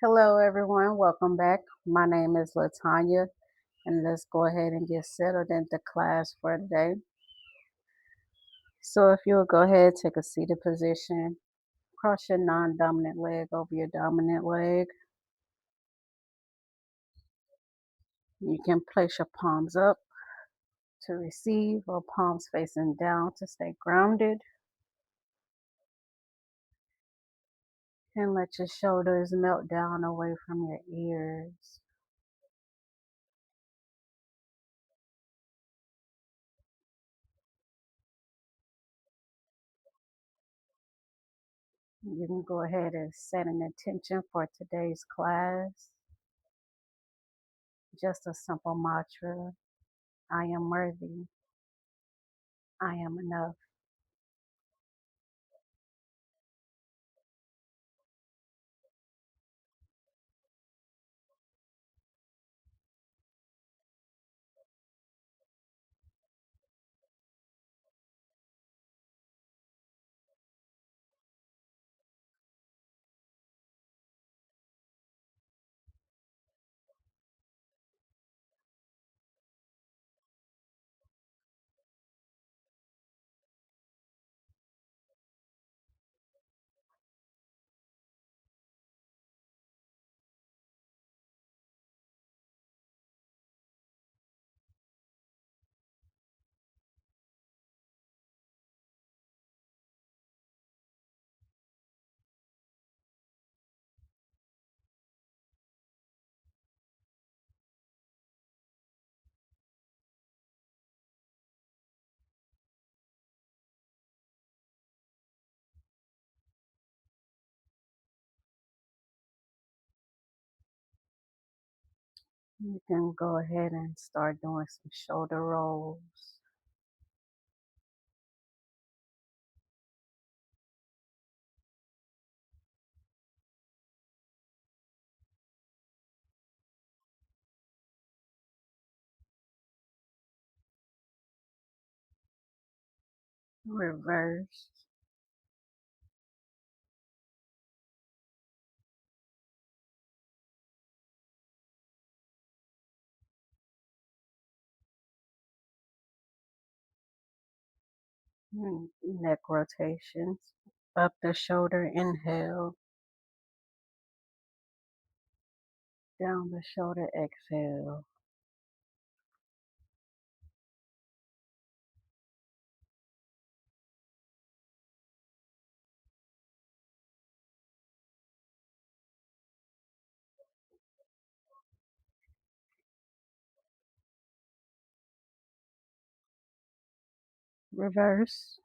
Hello, everyone. Welcome back. My name is Latanya, and let's go ahead and get settled into class for today. So, if you'll go ahead, take a seated position, cross your non dominant leg over your dominant leg. You can place your palms up to receive or palms facing down to stay grounded, and let your shoulders melt down away from your ears. You can go ahead and set an intention for today's class. Just a simple mantra: I am worthy. I am enough. You can go ahead and start doing some shoulder rolls, reverse, neck rotations. Up the shoulder, inhale. Down the shoulder, exhale. Reverse,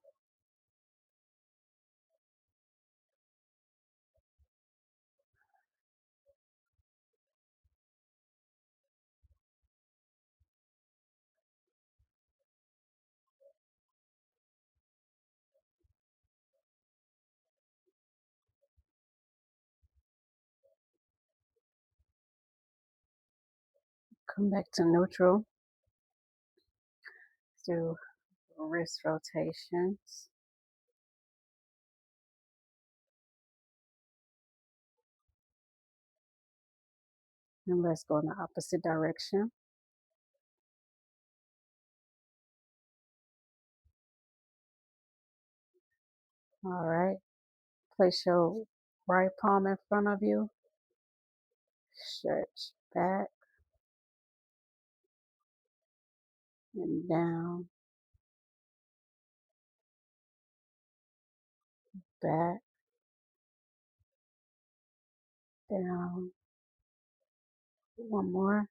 come back to neutral. Do wrist rotations. And let's go in the opposite direction. All right. Place your right palm in front of you. Stretch back and down, back, down. One more.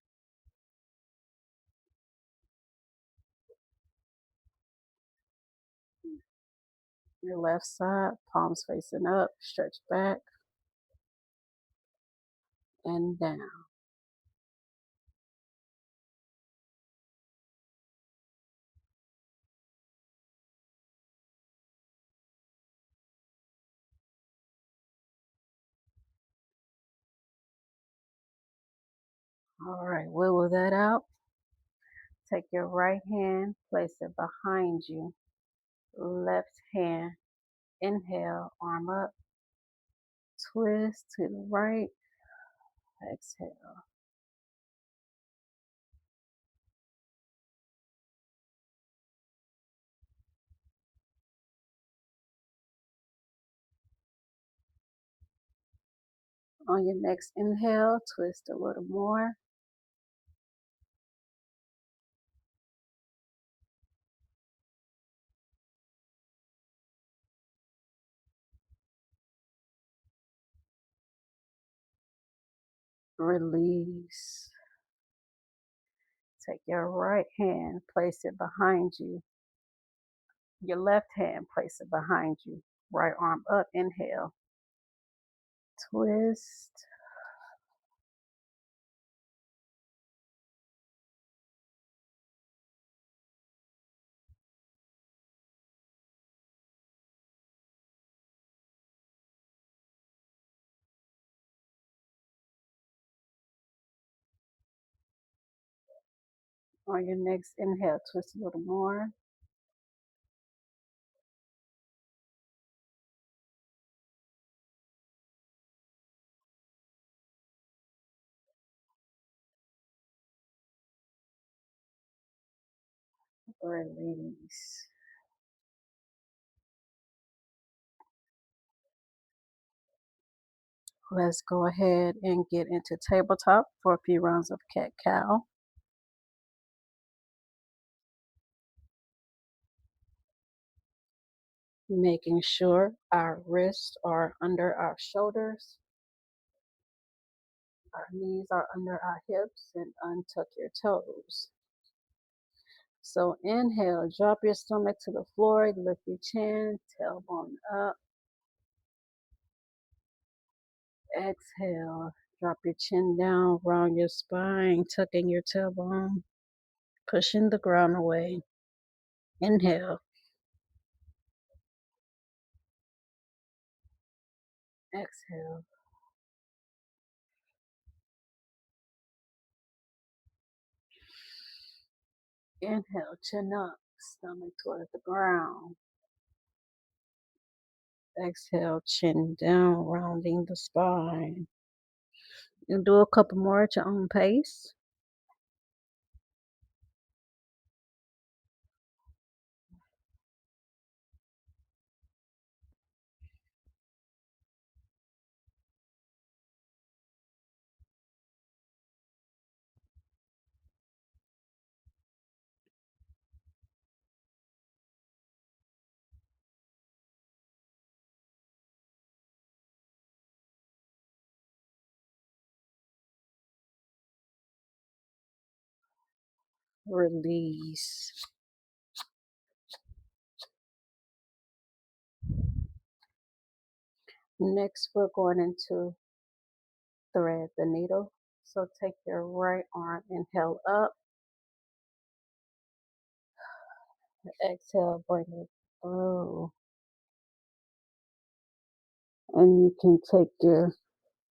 Your left side, palms facing up, stretch back and down. All right, wiggle that out. Take your right hand, place it behind you. Left hand, inhale, arm up, twist to the right, Exhale. On your next inhale, twist a little more. Release. Take your right hand, place it behind you. Your left hand, place it behind you. Right arm up, inhale. Twist. On your next inhale, twist a little more. Release. Let's go ahead and get into tabletop for a few rounds of cat-cow. Making sure our wrists are under our shoulders, our knees are under our hips, and untuck your toes. So inhale, drop your stomach to the floor, lift your chin, tailbone up. Exhale, drop your chin down, round your spine, tucking your tailbone, pushing the ground away. Inhale. Exhale. Inhale, chin up, stomach toward the ground. Exhale, chin down, rounding the spine. And do a couple more at your own pace. Release. Next, we're going into thread the needle. So take your right arm, inhale up. Exhale, bring it through. And you can take your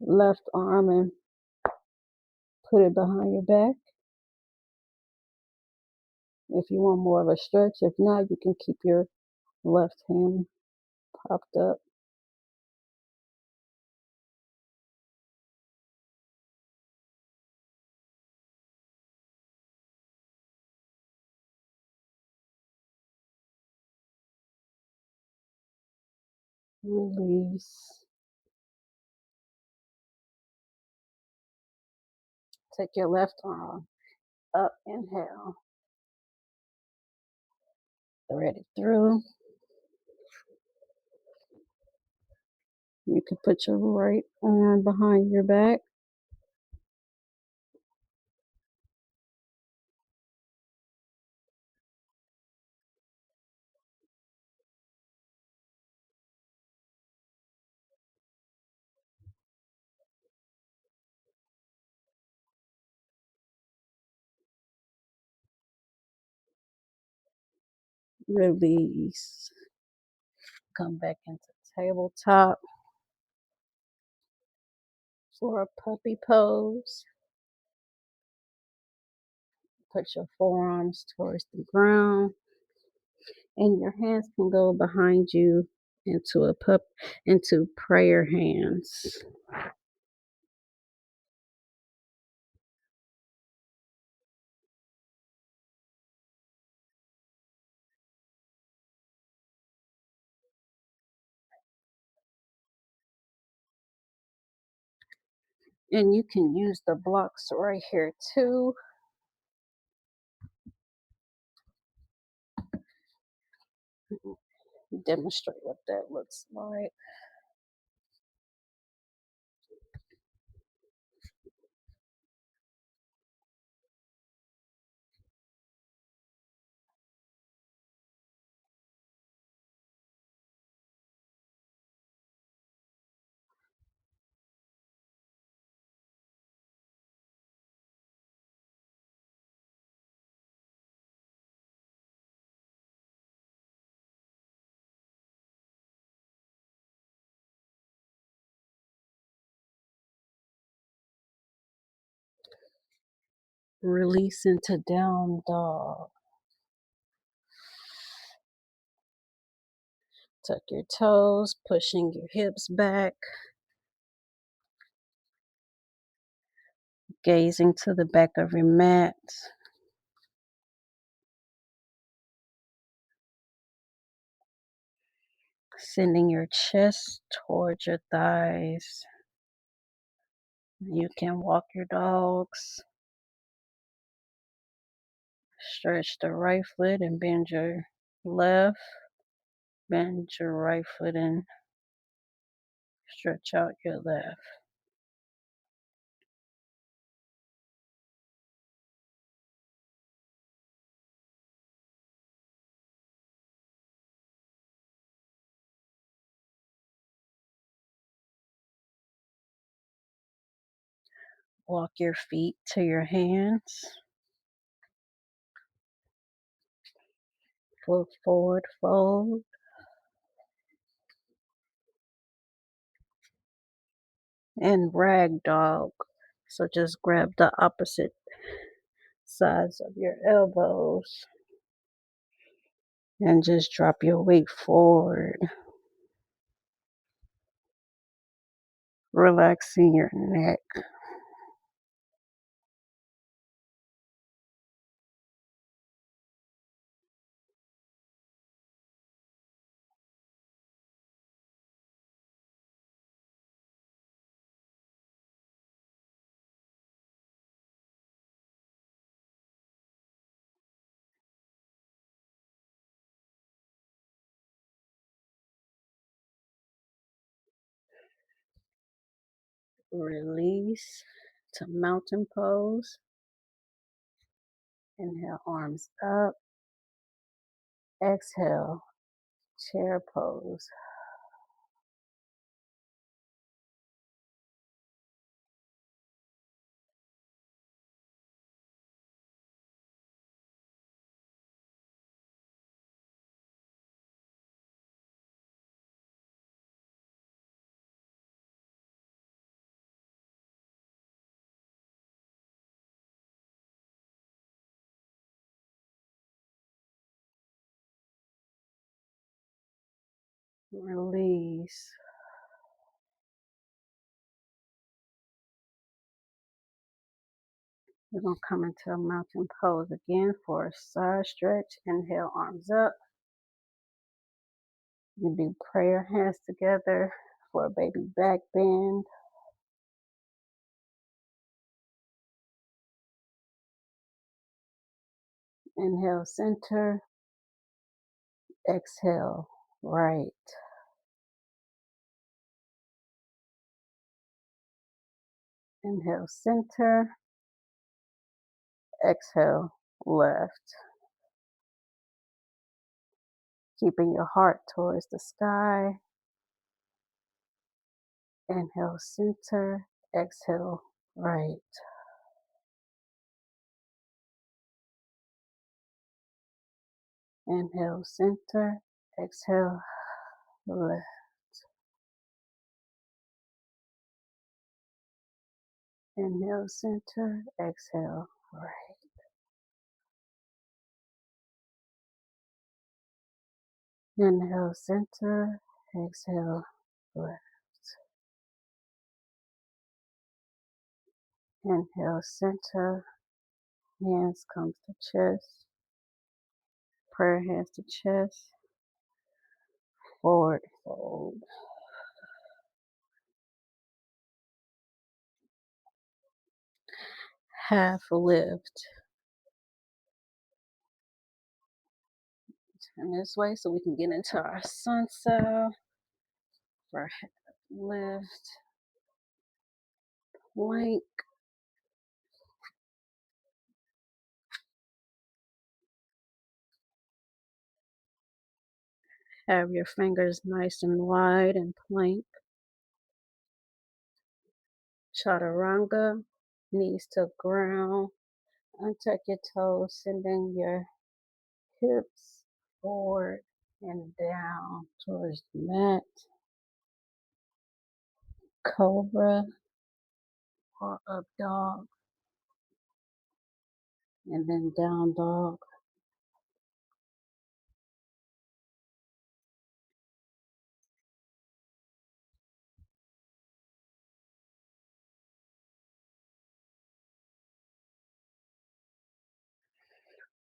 left arm and put it behind your back. If you want more of a stretch, if not, you can keep your left hand popped up. Release. Take your left arm up, inhale. Thread it through. You can put your right arm behind your back. Release. Come back into tabletop for a puppy pose. Put your forearms towards the ground, and your hands can go behind you into prayer hands. And you can use the blocks right here too. Demonstrate what that looks like. Release into down dog. Tuck your toes, pushing your hips back, gazing to the back of your mat. Sending your chest towards your thighs. You can walk your dogs. Stretch the right foot and bend your left. Bend your right foot and stretch out your left. Walk your feet to your hands. Foot forward fold. And rag dog. So just grab the opposite sides of your elbows and just drop your weight forward, relaxing your neck. Release to mountain pose. Inhale, arms up. Exhale, chair pose. Release. We're going to come into a mountain pose again for a side stretch. Inhale, arms up. You do prayer hands together for a baby back bend. Inhale, center. Exhale, right. Inhale, center. Exhale, left. Keeping your heart towards the sky. Inhale, center. Exhale, right. Inhale, center. Exhale, left. Inhale, center. Exhale, right. Inhale, center. Exhale, left. Inhale, center. Hands comes to chest. Prayer hands to chest. Forward fold. half lift. Turn this way so we can get into our sun cell for half lift, plank. Have your fingers nice and wide and plank. Chaturanga, knees to ground. Untuck your toes, sending your hips forward and down towards the mat. Cobra or up dog, and then down dog.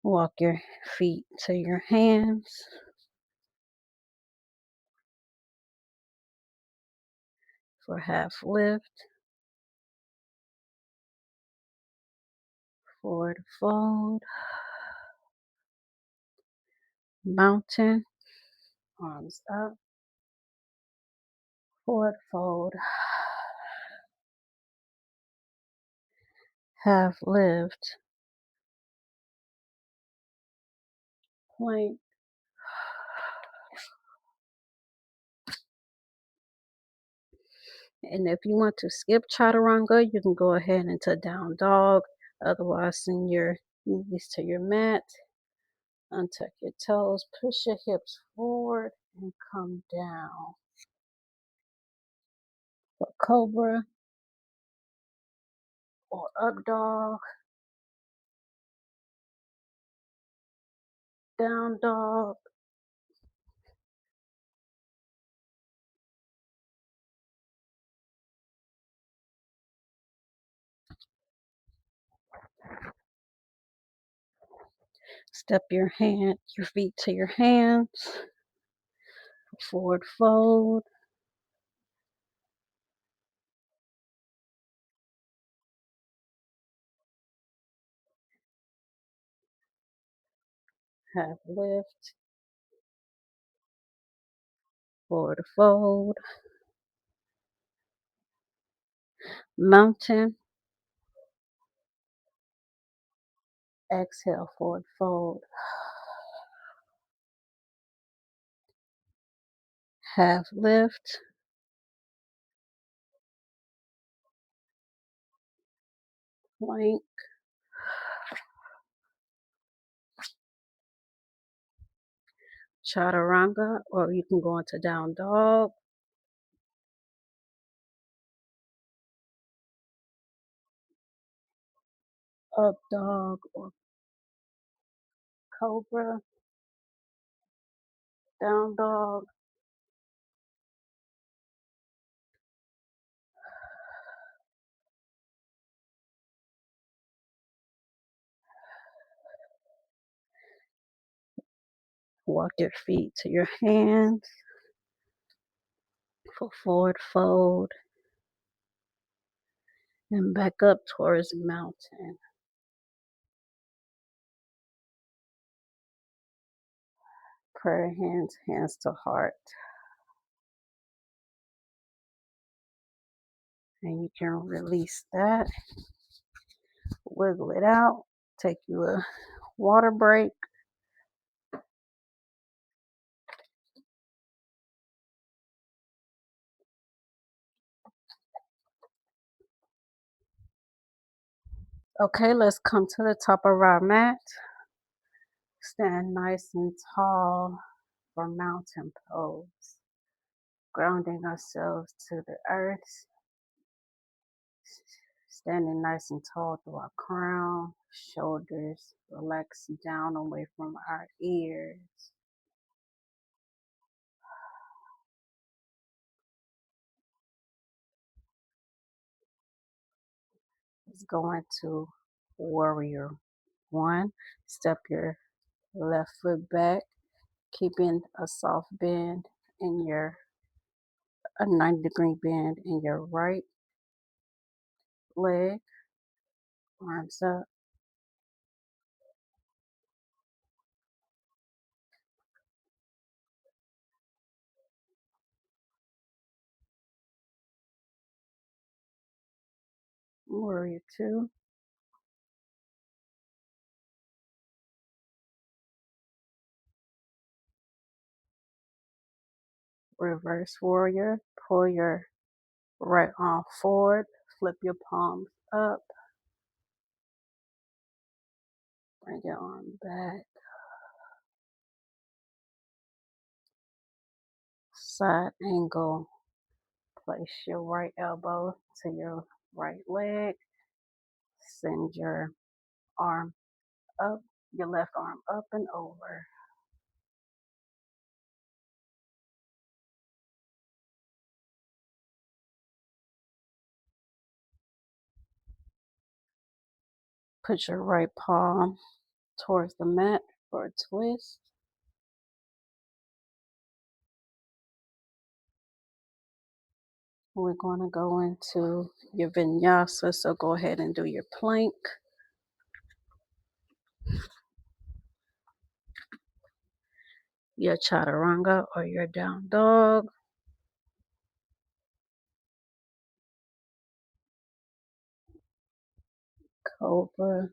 Walk your feet to your hands for half lift, forward fold, mountain, arms up, forward fold, half lift, plank. And if you want to skip chaturanga, you can go ahead into down dog. Otherwise, send your knees to your mat. Untuck your toes, push your hips forward, and come down. For cobra or up dog, down dog, step your feet to your hands, forward fold, half lift, forward fold, mountain, exhale, forward fold, half lift, plank, chaturanga, or you can go into down dog, up dog, or cobra, down dog, walk your feet to your hands for forward fold and back up towards mountain. Prayer hands, hands to heart. And you can release that, wiggle it out, take you a water break. Okay, let's come to the top of our mat. Stand nice and tall for mountain pose. Grounding ourselves to the earth. Standing nice and tall through our crown, shoulders relax down away from our ears. Let's go into warrior one. Step your left foot back, keeping a soft bend in a 90-degree bend in your right leg. Arms up. Warrior two. Reverse warrior. Pull your right arm forward. Flip your palms up. Bring your arm back. Side angle. Place your right elbow to your right leg. Send your arm up, your left arm up and over. Put your right palm towards the mat for a twist. We're going to go into your vinyasa, so go ahead and do your plank. Your chaturanga or your down dog. Cobra,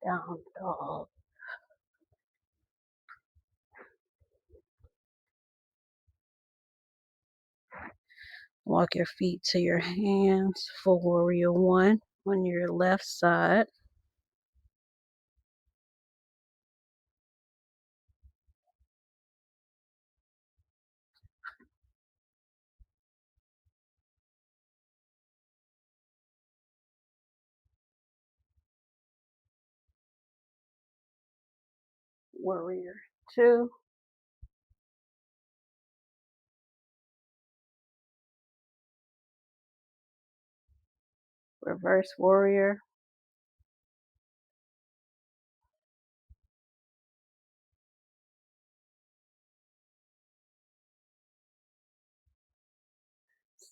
down dog. Walk your feet to your hands for warrior one on your left side. Warrior two. Reverse warrior.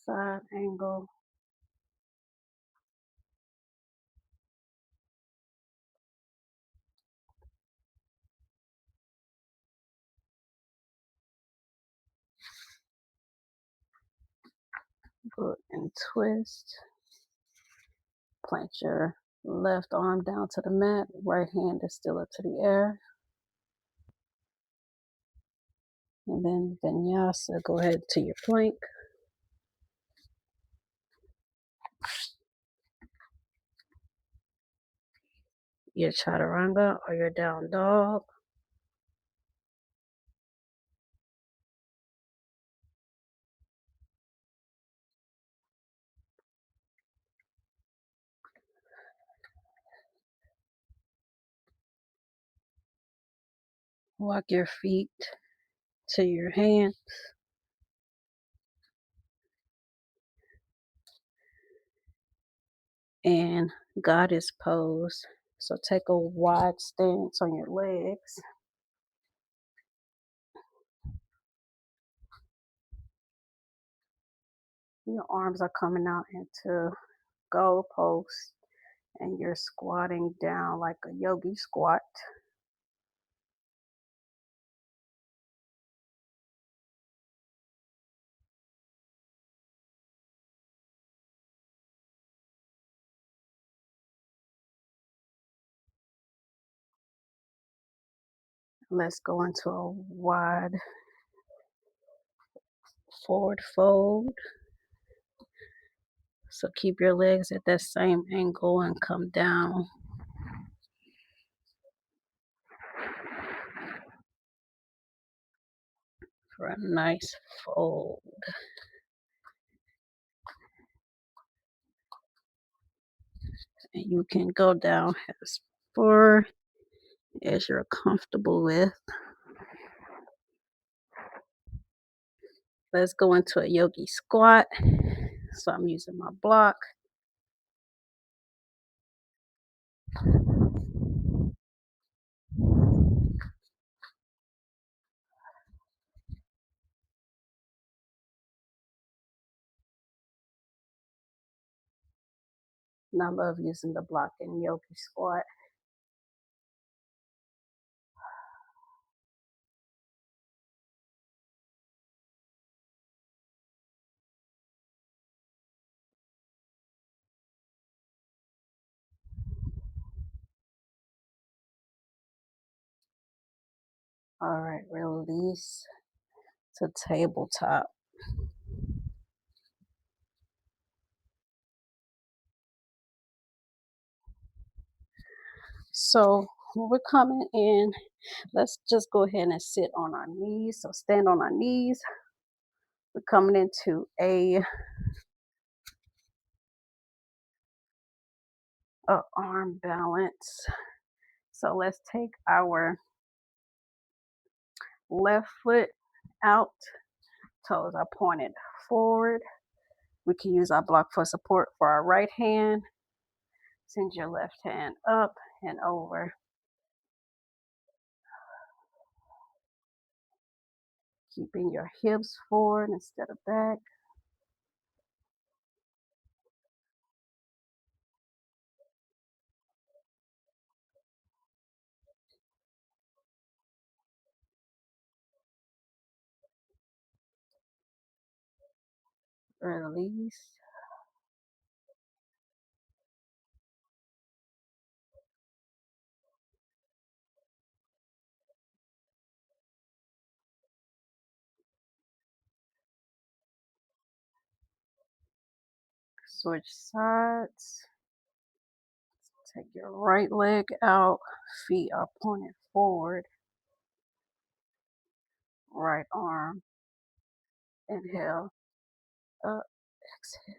Side angle. Good and twist. Plant your left arm down to the mat. Right hand is still up to the air. And then vinyasa, go ahead to your plank. Your chaturanga or your down dog. Walk your feet to your hands. And goddess pose. So take a wide stance on your legs. Your arms are coming out into goalposts and you're squatting down like a yogi squat. Let's go into a wide forward fold. So keep your legs at that same angle and come down. For a nice fold. And you can go down as far as you're comfortable with. Let's go into a yogi squat. So I'm using my block. And I love using the block in yogi squat. All right, release to tabletop. So when we're coming in, let's just go ahead and sit on our knees. So stand on our knees. We're coming into a arm balance. So let's take our left foot out, toes are pointed forward. We can use our block for support for our right hand. Send your left hand up and over. Keeping your hips forward instead of back. Release. Switch sides. Take your right leg out. Feet are pointed forward. Right arm. Inhale. Up. Exhale.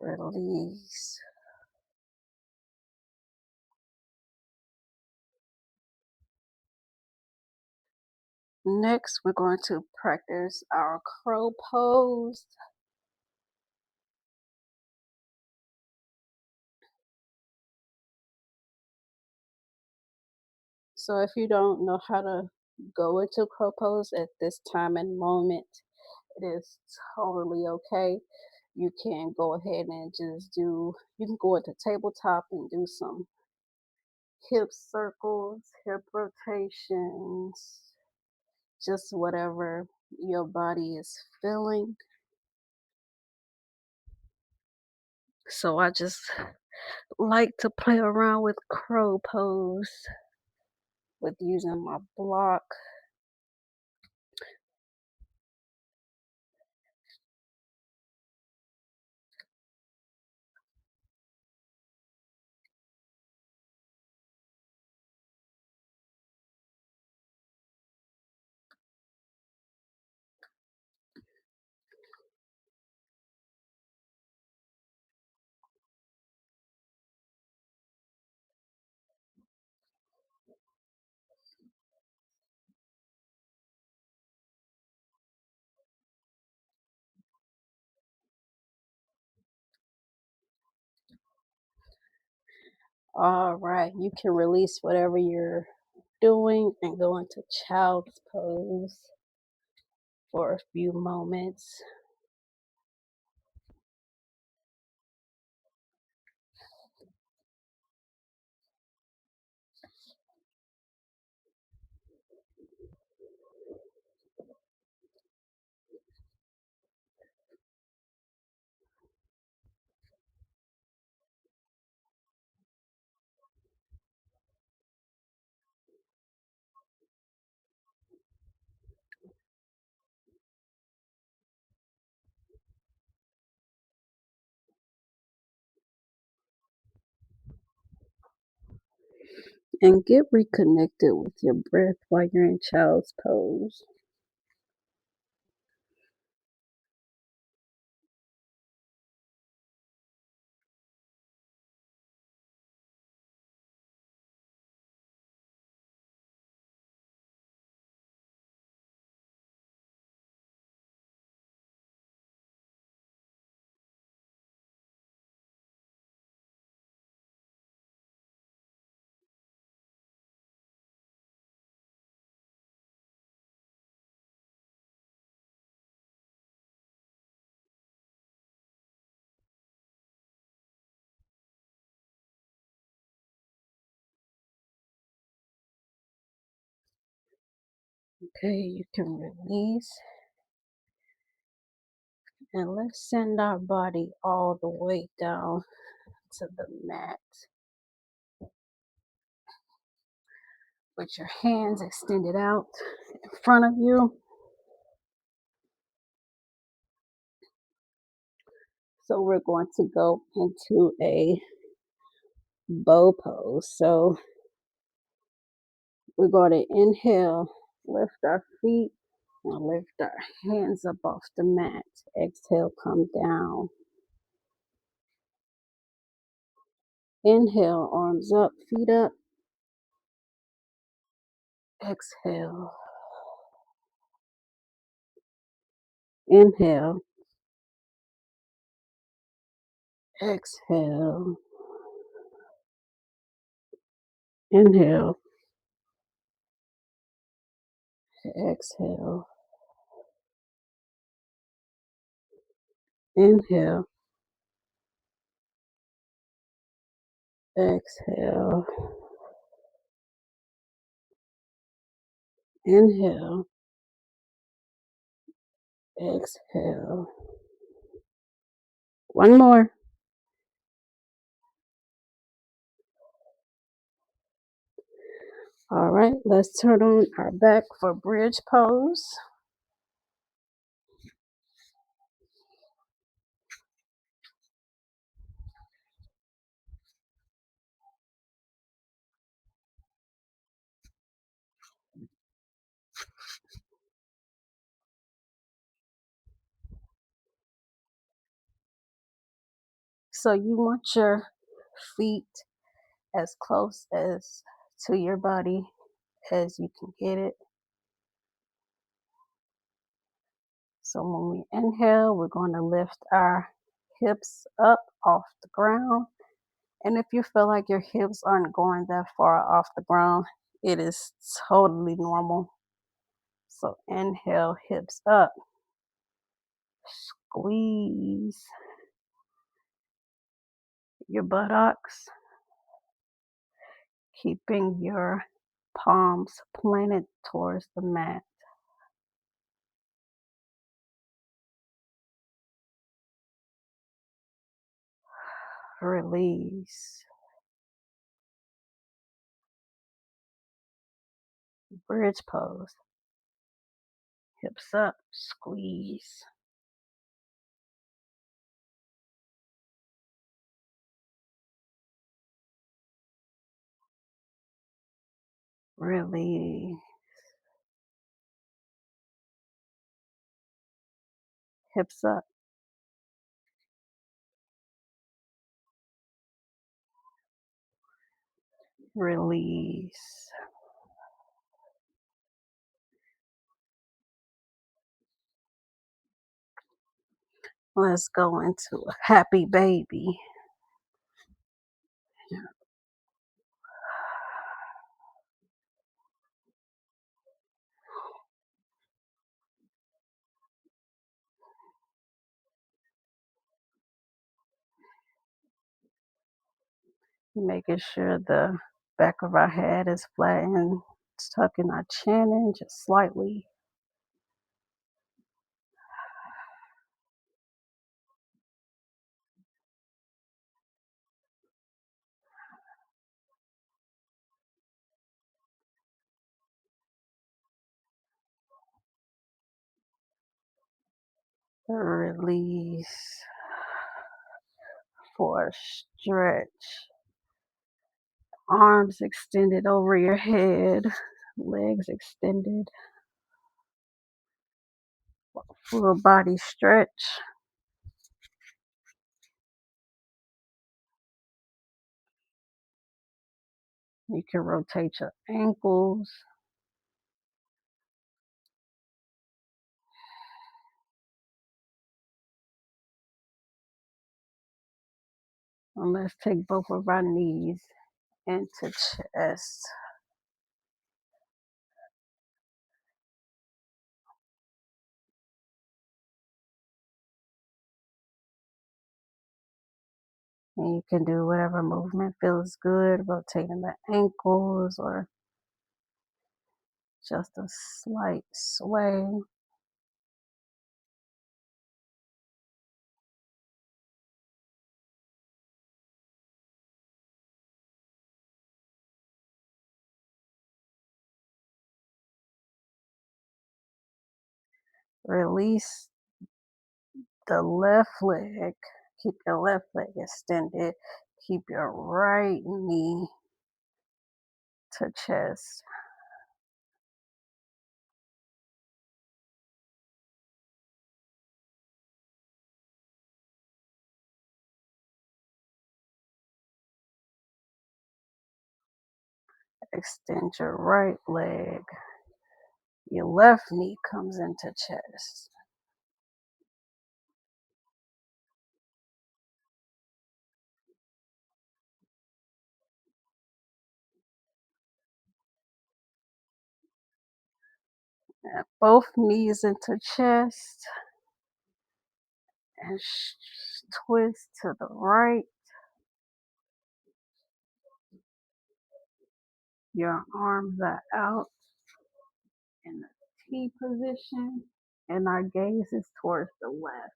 Release. Next, we're going to practice our crow pose. So if you don't know how to go into crow pose at this time and moment, it is totally okay. You can go ahead and you can go into tabletop and do some hip circles, hip rotations, just whatever your body is feeling. So I just like to play around with crow pose with using my block. All right, you can release whatever you're doing and go into child's pose for a few moments. And get reconnected with your breath while you're in child's pose. Okay, you can release. And let's send our body all the way down to the mat with your hands extended out in front of you. So we're going to go into a bow pose. So we're going to inhale, lift our feet, and lift our hands up off the mat. Exhale, come down. Inhale, arms up, feet up. Exhale. Inhale. Exhale. Inhale. Exhale. Inhale. Exhale. Inhale. Exhale. One more. All right, let's turn on our back for bridge pose. So you want your feet as close as to your body as you can get it. So when we inhale, we're going to lift our hips up off the ground. And if you feel like your hips aren't going that far off the ground, it is totally normal. So inhale, hips up, squeeze your buttocks, keeping your palms planted towards the mat. Release. Bridge pose. Hips up, squeeze. Release. Hips up. Release. Let's go into a happy baby. Making sure the back of our head is flattened, tucking our chin in just slightly. Release for a stretch. Arms extended over your head, legs extended, full body stretch. You can rotate your ankles. And let's take both of our knees into chest. And you can do whatever movement feels good, rotating the ankles or Just a slight sway. Release the left leg. Keep your left leg extended. Keep your right knee to chest. Extend your right leg. Your left knee comes into chest. And both knees into chest. And twist to the right. Your arms are out in the T position. And our gaze is towards the left.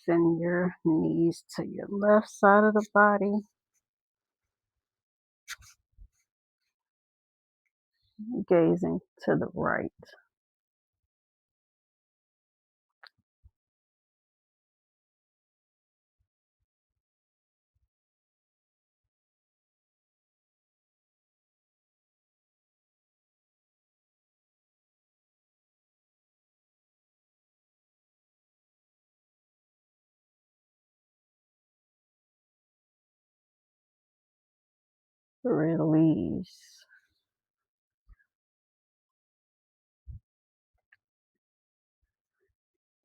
Send your knees to your left side of the body. Gazing to the right. Release.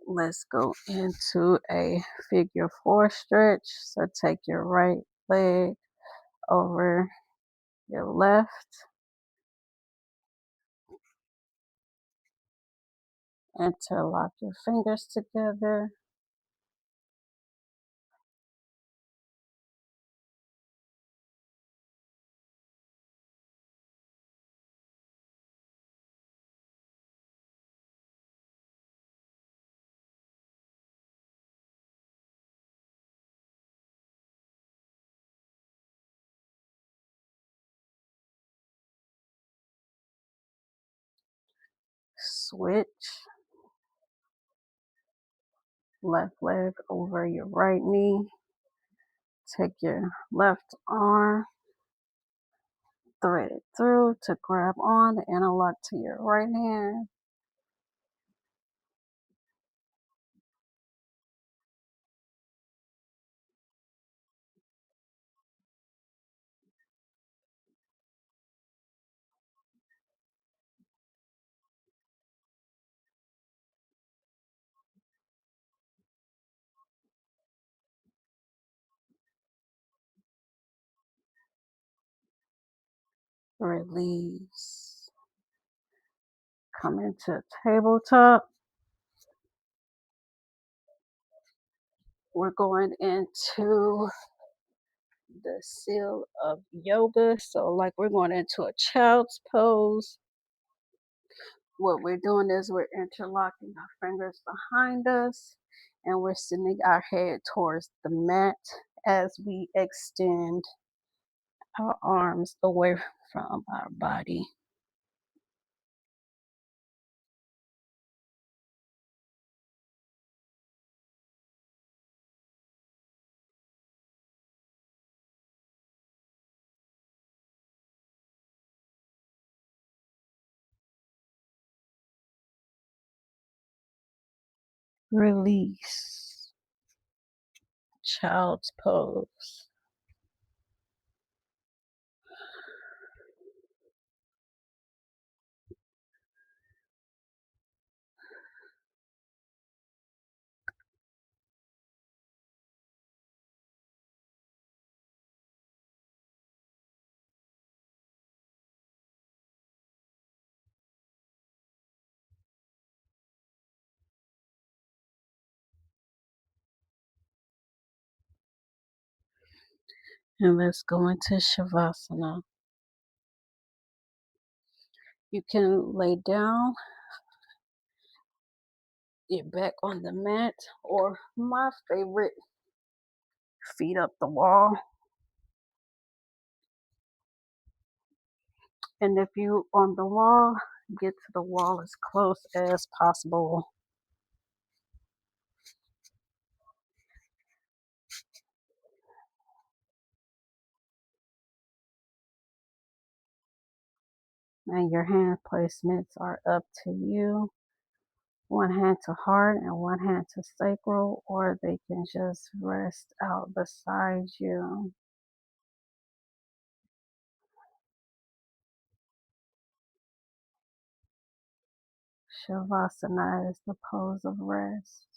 Let's go into a figure four stretch. So take your right leg over your left. Interlock your fingers together. Switch. Left leg over your right knee. Take your left arm, thread it through to grab on, interlock to your right hand. Release. Come into tabletop. We're going into the seal of yoga. So, like, we're going into a child's pose. What we're doing is we're interlocking our fingers behind us and we're sending our head towards the mat as we extend our arms away from our body. Release. Child's pose. And let's go into Shavasana. You can lay down your back on the mat, or my favorite, feet up the wall. And if you on the wall, get to the wall as close as possible. And your hand placements are up to you. One hand to heart and one hand to sacral, or they can just rest out beside you. Shavasana is the pose of rest.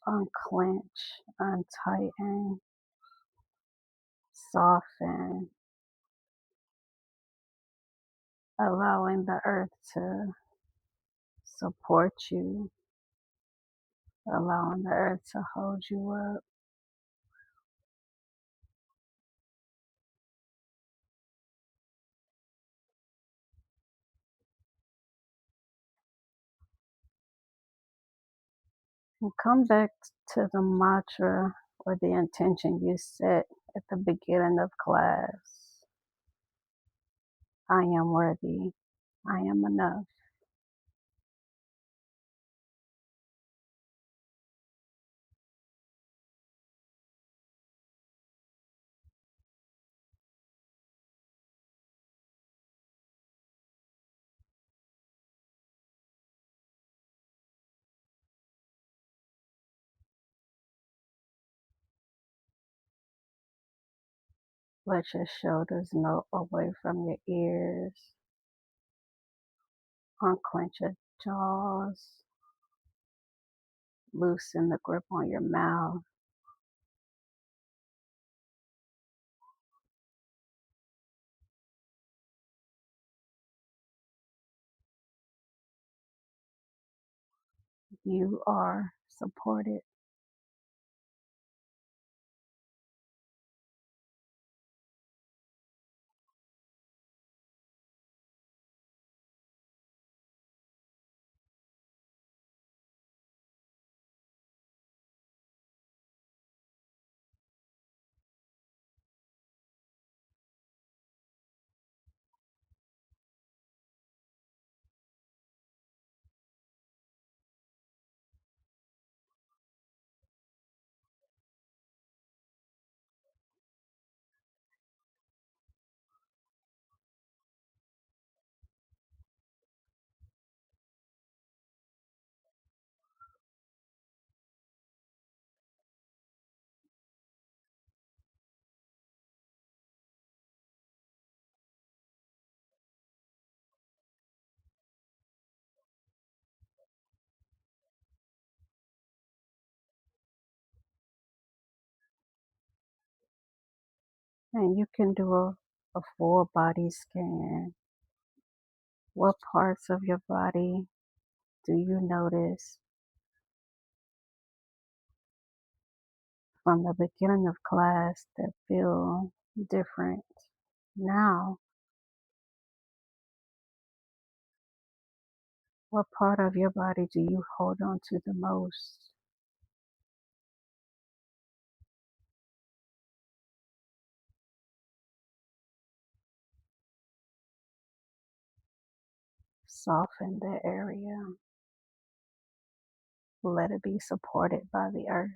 Unclench, untighten, soften, allowing the earth to support you, allowing the earth to hold you up. And come back to the mantra or the intention you set at the beginning of class. I am worthy. I am enough. Let your shoulders melt away from your ears. Unclench your jaws. Loosen the grip on your mouth. You are supported. And you can do a full body scan. What parts of your body do you notice from the beginning of class that feel different now? What part of your body do you hold on to the most? Soften that area. Let it be supported by the earth.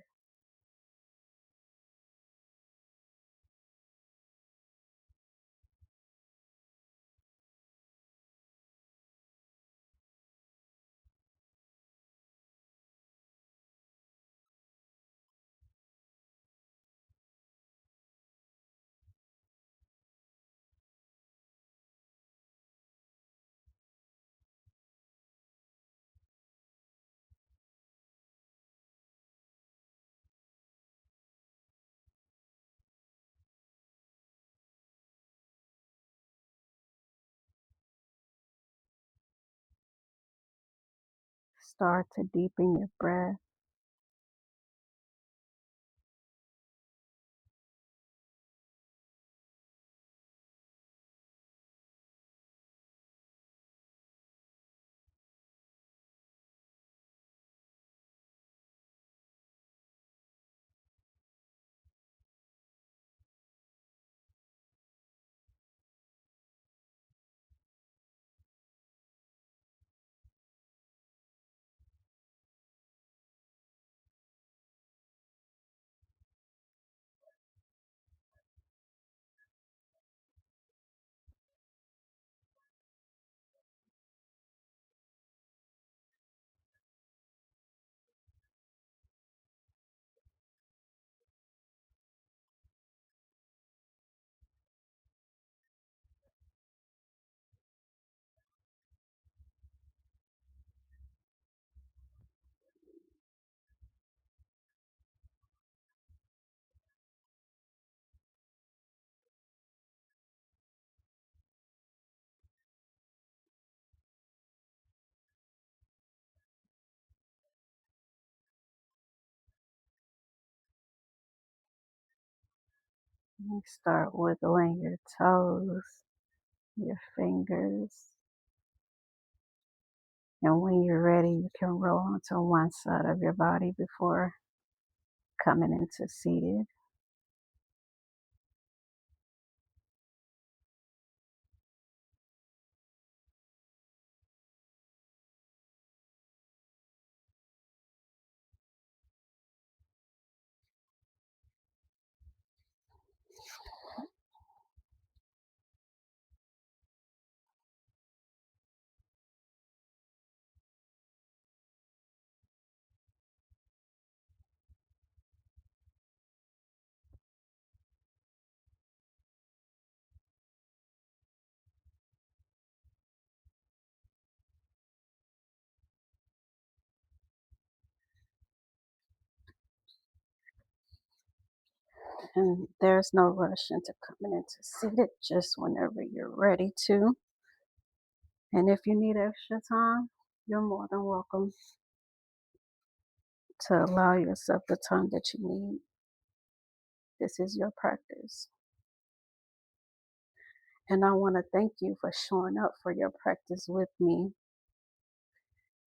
Start to deepen your breath. You start wiggling your toes, your fingers, and when you're ready, you can roll onto one side of your body before coming into seated. And there's no rush into coming into seated, just whenever you're ready to. And if you need extra time, you're more than welcome to allow yourself the time that you need. This is your practice. And I want to thank you for showing up for your practice with me.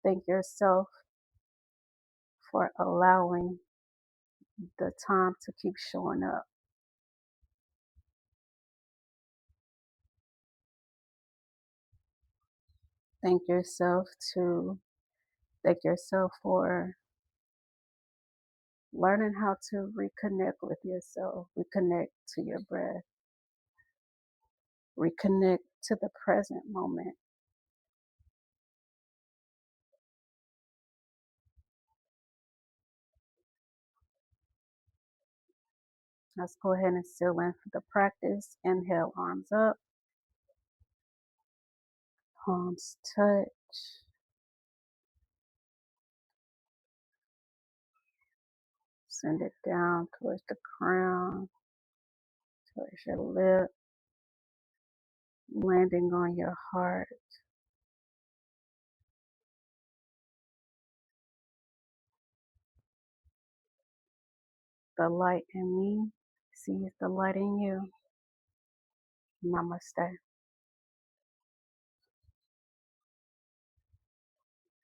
Thank yourself for allowing the time to keep showing up. Thank yourself to thank yourself for learning how to reconnect with yourself, reconnect to your breath, reconnect to the present moment. Let's go ahead and seal in for the practice. Inhale, arms up, palms touch. Send it down towards the crown, towards your lip, landing on your heart. The light in me sees the light in you. Namaste.